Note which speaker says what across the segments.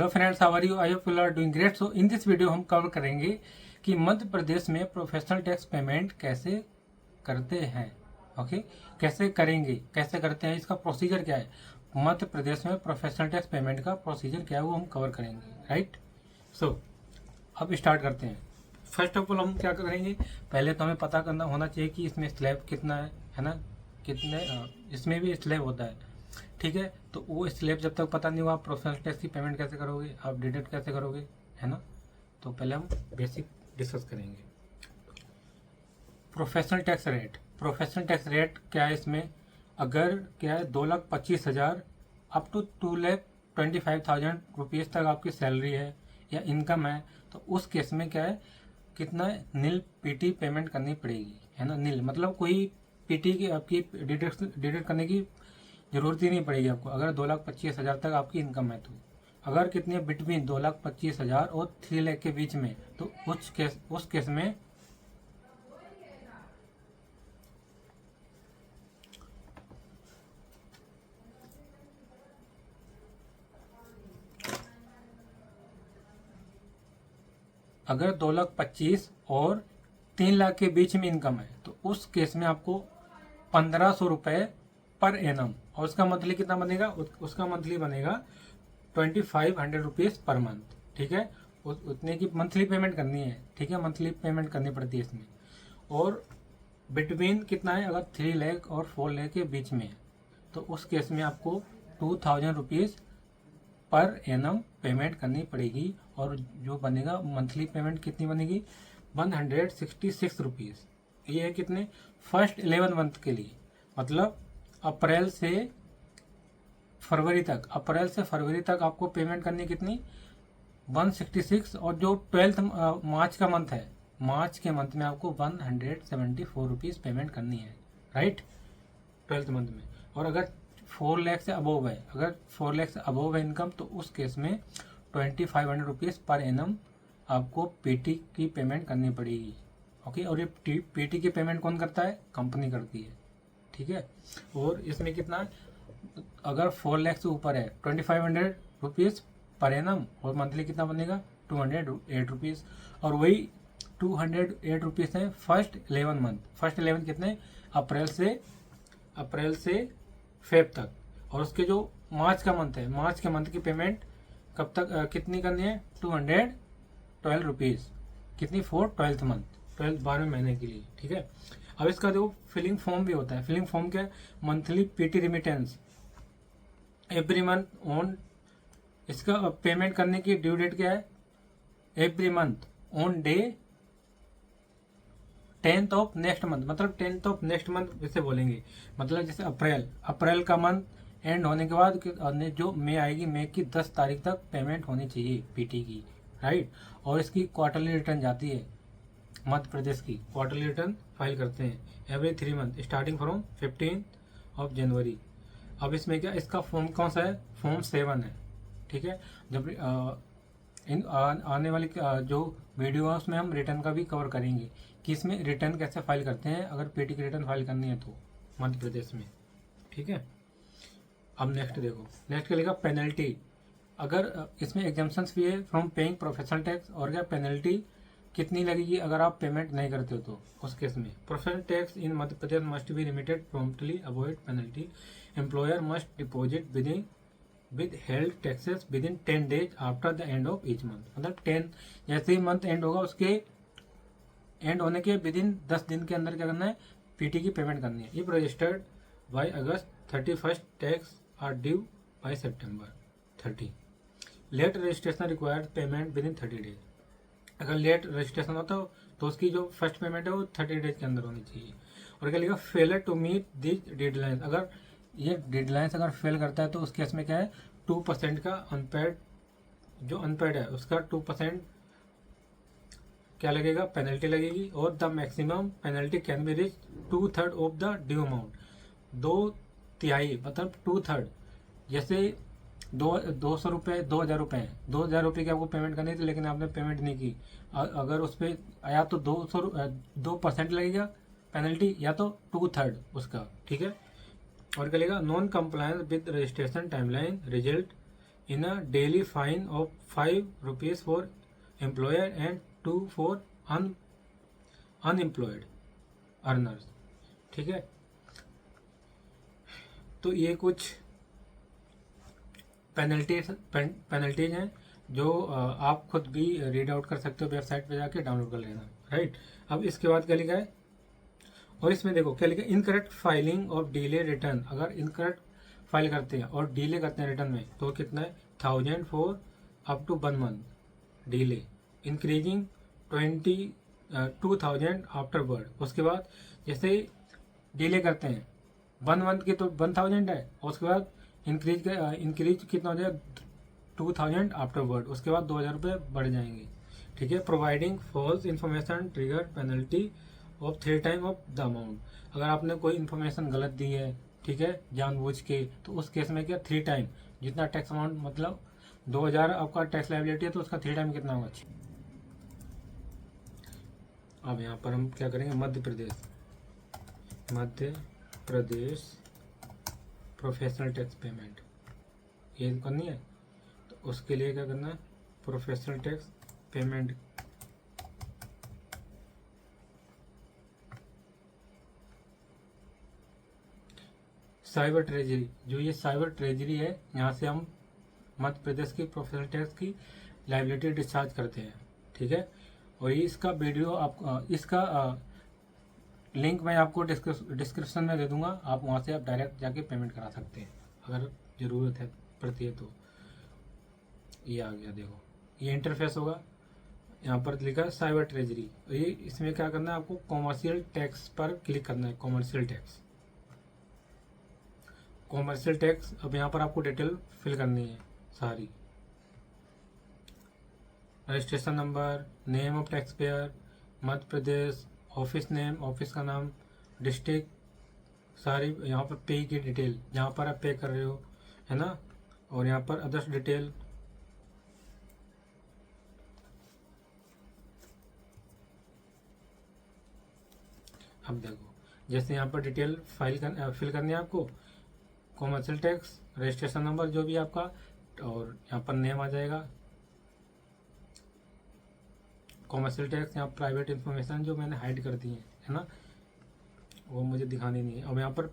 Speaker 1: Hello friends, how are you? I hope you are doing great. So in this video हम cover करेंगे कि मध्य प्रदेश में professional tax payment कैसे करते हैं। ओके, कैसे करेंगे, कैसे करते हैं, इसका प्रोसीजर क्या है, मध्य प्रदेश में प्रोफेशनल टैक्स पेमेंट का प्रोसीजर क्या है वो हम कवर करेंगे। राइट, सो अब स्टार्ट करते हैं। फर्स्ट ऑफ ऑल हम क्या करेंगे, पहले तो हमें पता करना होना चाहिए कि इसमें स्लैब कितना है ना, कितने इसमें भी स्लैब होता है। ठीक है, तो वो स्लैब जब तक पता नहीं हुआ आप प्रोफेशनल टैक्स की पेमेंट कैसे करोगे, आप डिडक्ट कैसे करोगे, है ना। तो पहले हम बेसिक डिस्कस करेंगे। Professional tax rate, professional tax rate क्या है इसमें, अगर क्या है 2,25,000 अप टू 2,25,000 रुपीज़ तक आपकी सैलरी है या इनकम है, तो उस केस में क्या है, कितना नील पीटी पेमेंट करनी पड़ेगी, है ना। नील मतलब कोई पीटी की आपकी डिडक्ट करने की जरूरत ही नहीं पड़ेगी आपको, अगर 2,25,000 तक आपकी इनकम है तो। अगर कितने बिटवीन 2,25,000 और 3 लाख के बीच में, तो उस केस में अगर 2,25,000 और 3 लाख के बीच में इनकम है, तो उस केस में आपको 1,500 रुपये पर एनम, और उसका मंथली कितना बनेगा, उसका मंथली बनेगा 2,500 रुपीज़ पर मंथ। ठीक है, उतने की मंथली पेमेंट करनी है। ठीक है, मंथली पेमेंट करनी पड़ती है इसमें। और बिटवीन कितना है, अगर 3 लाख और 4 लाख के बीच में है, तो उस केस में आपको 2,000 रुपीज़ पर एनम पेमेंट करनी पड़ेगी। और जो बनेगा मंथली पेमेंट कितनी बनेगी, 166 रुपीज़। ये है कितने, फर्स्ट 11 मंथ के लिए, मतलब अप्रैल से फरवरी तक आपको पेमेंट करनी कितनी, 166। और जो 12th मार्च का मंथ है, मार्च के मंथ में आपको 174 रुपीज़ पेमेंट करनी है। राइट, 12th मंथ में। और अगर 4 लाख से अबोव है, अगर 4 लाख से अबोव है इनकम, तो उस केस में 2,500 रुपीज़ पर एनम आपको पीटी की पेमेंट करनी पड़ेगी। ओके, और ये पीटी की पेमेंट कौन करता है, कंपनी करती है। ठीक है, और इसमें कितना, अगर 4 लाख से ऊपर है 2,500 रुपीज़ पर एनम, और मंथली कितना बनेगा 208 रुपीज़। और वही 208 रुपीज़ है फर्स्ट 11 मंथ। फर्स्ट 11 कितने, अप्रैल से फेब तक। और उसके जो मार्च का मंथ है, मार्च के मंथ की पेमेंट कब तक कितनी करनी है, 212 रुपीज़। कितनी, फॉर 12th मंथ, 12वें महीने के लिए। ठीक है, अब इसका जो फिलिंग फॉर्म भी होता है, फिलिंग फॉर्म क्या है, monthly PT remittance every month on, इसका पेमेंट करने की ड्यू डेट क्या है, every month on day 10th of next month, मतलब 10th ऑफ नेक्स्ट मंथ इसे बोलेंगे। मतलब जैसे अप्रैल का मंथ एंड होने के बाद जो मई आएगी, मई की 10 तारीख तक पेमेंट होनी चाहिए पीटी की। राइट, और इसकी क्वार्टरली रिटर्न जाती है, मध्य प्रदेश की क्वार्टरली रिटर्न फाइल करते हैं every 3 month starting from 15 of January. अब इसमें क्या, इसका फॉर्म कौन सा है, फॉर्म 7 है। ठीक है, जब आने वाली जो वीडियो है उसमें हम रिटर्न का भी कवर करेंगे कि इसमें रिटर्न कैसे फाइल करते हैं अगर पीटी की रिटर्न फाइल करनी है तो मध्य प्रदेश में। ठीक है, अब नेक्स्ट देखो, नेक्स्ट लिखा पेनल्टी। अगर इसमें एग्जाम्पशंस भी है फ्रॉम पेइंग प्रोफेशनल टैक्स, और क्या पेनल्टी कितनी लगेगी अगर आप पेमेंट नहीं करते हो, तो उस केस में professional tax in Madhya Pradesh must be remitted promptly, avoid penalty, employer must deposit with held taxes with in 10 days after the end of each month. मतलब 10 जैसे ही मंथ एंड होगा, उसके एंड होने के विद इन 10 दिन के अंदर क्या करना है, पीटी की पेमेंट करनी है। If registered by August 31 tax are due by September 30। Late registration required payment within 30 days। अगर लेट रजिस्ट्रेशन होता हो तो उसकी जो फर्स्ट पेमेंट है वो 30 days के अंदर होनी चाहिए। और क्या लिखा, failure to meet this deadline. अगर ये डेडलाइंस अगर फेल करता है तो उस केस में क्या है, 2% का अनपेड, जो अनपेड है उसका 2% क्या लगेगा, पेनल्टी लगेगी। और the maximum penalty can be rich 2/3 of the due amount. 2/3 मतलब 2/3, जैसे 200 रुपये 2,000 रुपये हैं, 2,000 रुपये की आपको पेमेंट करनी थी लेकिन आपने पेमेंट नहीं की, अगर उस पर आया तो 2% लगेगा पेनल्टी, या तो 2/3 उसका। ठीक है, और क्या लगेगा, non compliance with registration timeline result in a daily fine of 5 rupees for employer and 2 for unemployed earners. ठीक है, तो ये कुछ पेनल्टीज हैं जो आप खुद भी रीड आउट कर सकते हो, वेबसाइट पे जाके डाउनलोड कर लेना। राइट, अब इसके बाद क्या लिखा है, और इसमें देखो क्या लिखा है, इनकरेक्ट फाइलिंग और डिले रिटर्न। अगर इनकरेक्ट फाइल करते हैं और डिले करते हैं रिटर्न में तो कितना है, 1000 for up to 1 month delay, increasing 2000 afterward. उसके बाद जैसे डिले करते हैं 1 मंथ की तो 1000 है, और उसके बाद इंक्रीज कितना हो जाएगा 2000 आफ्टर वर्ड, उसके बाद 2000 रुपये बढ़ जाएंगे। ठीक है, providing false information trigger penalty of 3 time of the amount. अगर आपने कोई इन्फॉर्मेशन गलत दी है, ठीक है, जानबूझ के, तो उस केस में क्या 3 टाइम जितना टैक्स अमाउंट, मतलब 2000 आपका टैक्स लायबिलिटी है तो उसका 3 टाइम कितना होगा। अब यहाँ पर हम क्या करेंगे, Madhya Pradesh professional tax payment ये करनी है, तो उसके लिए क्या करना है, professional tax payment. Cyber treasury, जो ये साइबर ट्रेजरी है, यहाँ से हम मध्य प्रदेश की प्रोफेशनल टैक्स की लायबिलिटी डिस्चार्ज करते हैं। ठीक है, और ये इसका वीडियो आप इसका लिंक मैं आपको डिस्क्रिप्शन में दे दूंगा, आप वहाँ से आप डायरेक्ट जाके पेमेंट करा सकते हैं अगर ज़रूरत है पड़ती है तो। ये आ गया, देखो ये इंटरफेस होगा, यहाँ पर लिखा है साइबर ट्रेजरी। ये इसमें क्या करना है, आपको कॉमर्शियल टैक्स पर क्लिक करना है, कॉमर्शियल टैक्स। अब यहाँ पर आपको डिटेल फिल करनी है सारी, registration number, name of tax payer, Madhya Pradesh, office name, office का नाम, डिस्ट्रिक्ट, सारी यहाँ पर पे की डिटेल जहाँ पर आप पे कर रहे हो, है ना, और यहाँ पर अदर्स डिटेल। अब देखो जैसे यहाँ पर डिटेल फिल करनी है आपको, कॉमर्शियल टैक्स, रजिस्ट्रेशन नंबर जो भी आपका, और यहाँ पर नेम आ जाएगा, कॉमर्शियल टैक्स, यहाँ प्राइवेट इन्फॉर्मेशन जो मैंने हाइड कर दी है ना, वो मुझे दिखानी नहीं है। और यहाँ पर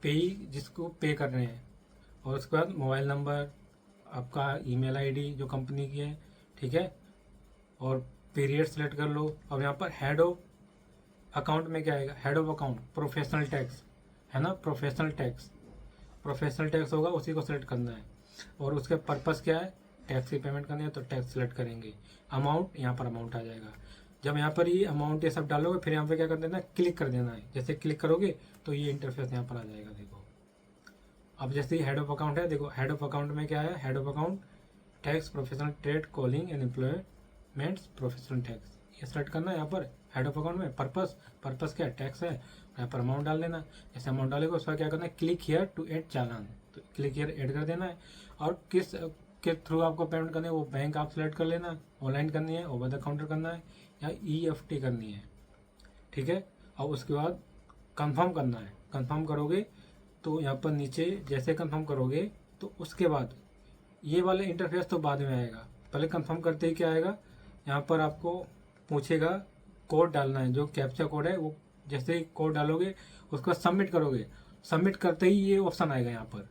Speaker 1: पेई जिसको पे कर रहे हैं, और उसके बाद मोबाइल नंबर, आपका ईमेल आईडी जो कंपनी की है, ठीक है, और पीरियड सेलेक्ट कर लो। अब यहाँ पर हेड ऑफ अकाउंट में क्या आएगा, head of account professional tax, है ना, प्रोफेशनल टैक्स होगा, उसी को सेलेक्ट करना है। और उसके पर्पस क्या है, टैक्स की पेमेंट करनी है तो टैक्स सेलेक्ट करेंगे। अमाउंट, यहाँ पर अमाउंट आ जाएगा। जब यहाँ पर ये अमाउंट ये सब डालोगे, फिर यहाँ पे क्या कर देना है, क्लिक कर देना है। जैसे क्लिक करोगे तो ये इंटरफेस यहाँ पर आ जाएगा। देखो अब जैसे हेड ऑफ अकाउंट है, देखो हेड ऑफ अकाउंट में क्या है, head of account tax professional trade calling and employments professional tax, ये सेलेक्ट करना है। यहाँ पर हेड ऑफ अकाउंट में पर्पस क्या है, टैक्स है, यहाँ पर अमाउंट डाल देना। जैसे अमाउंट डालेगा उसका क्या करना है, क्लिक हियर टू ऐड चालान, तो क्लिक हियर ऐड कर देना है। और किस के थ्रू आपको पेमेंट करनी है, वो बैंक आप सेलेक्ट कर लेना, ऑनलाइन करनी है, ओवर द काउंटर करना है, या EFT करनी है। ठीक है, और उसके बाद कंफर्म करना है। कंफर्म करोगे तो यहाँ पर नीचे जैसे कंफर्म करोगे तो उसके बाद ये वाला इंटरफेस तो बाद में आएगा, पहले कंफर्म करते ही क्या आएगा, यहाँ पर आपको पूछेगा कोड डालना है, जो कैप्चा कोड है वो जैसे ही कोड डालोगे उसको सबमिट करोगे, सबमिट करते ही ये ऑप्शन आएगा यहाँ पर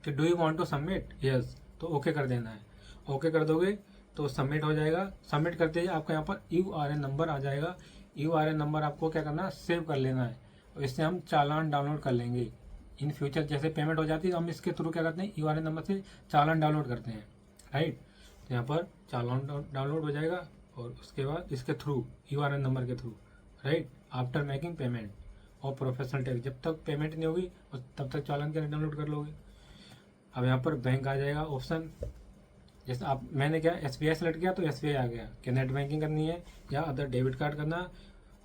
Speaker 1: कि do you want to submit, yes, तो ओके कर देना है। ओके कर दोगे तो सबमिट हो जाएगा। सबमिट करते ही आपका यहाँ पर URN नंबर आ जाएगा। URN नंबर आपको क्या करना है, सेव कर लेना है, और इससे हम चालान डाउनलोड कर लेंगे। इन फ्यूचर जैसे पेमेंट हो जाती है तो हम इसके थ्रू क्या करते हैं, URN नंबर से चालान डाउनलोड करते हैं। राइट, तो यहाँ पर चालान डाउनलोड हो जाएगा, और उसके बाद इसके थ्रू URN नंबर के through, right, after making payment और प्रोफेशनल टैक्स, जब तक पेमेंट नहीं होगी तब तक चालान क्या डाउनलोड कर लोगे। अब यहाँ पर बैंक आ जाएगा ऑप्शन, जैसे आप मैंने क्या SBI सेलेक्ट किया तो SBI आ गया कि नेट बैंकिंग करनी है या अदर डेबिट कार्ड करना,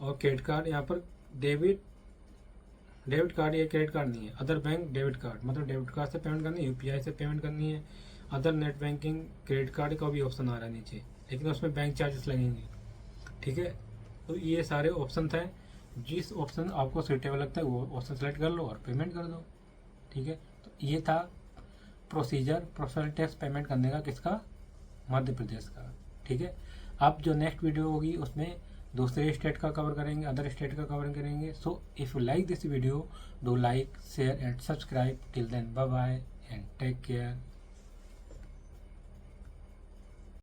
Speaker 1: और क्रेडिट कार्ड, यहाँ पर डेबिट कार्ड या क्रेडिट कार्ड नहीं है, अदर बैंक डेबिट कार्ड, मतलब डेबिट कार्ड से पेमेंट करनी है, UPI से पेमेंट करनी है, other net banking credit card का भी ऑप्शन आ रहा है नीचे, लेकिन उसमें बैंक चार्जेस लगेंगे। ठीक है, तो ये सारे ऑप्शन थे, जिस ऑप्शन आपको सूटेबल लगता है वो ऑप्शन सेलेक्ट कर लो और पेमेंट कर दो। ठीक है, तो ये था प्रोसीजर प्रोफेशनल टैक्स पेमेंट करने का किसका, मध्य प्रदेश का। ठीक है, अब जो नेक्स्ट वीडियो होगी उसमें दूसरे स्टेट का कवर करेंगे, अदर स्टेट का कवर करेंगे। So if you like this video, do like, share and subscribe. Till then bye bye and take care.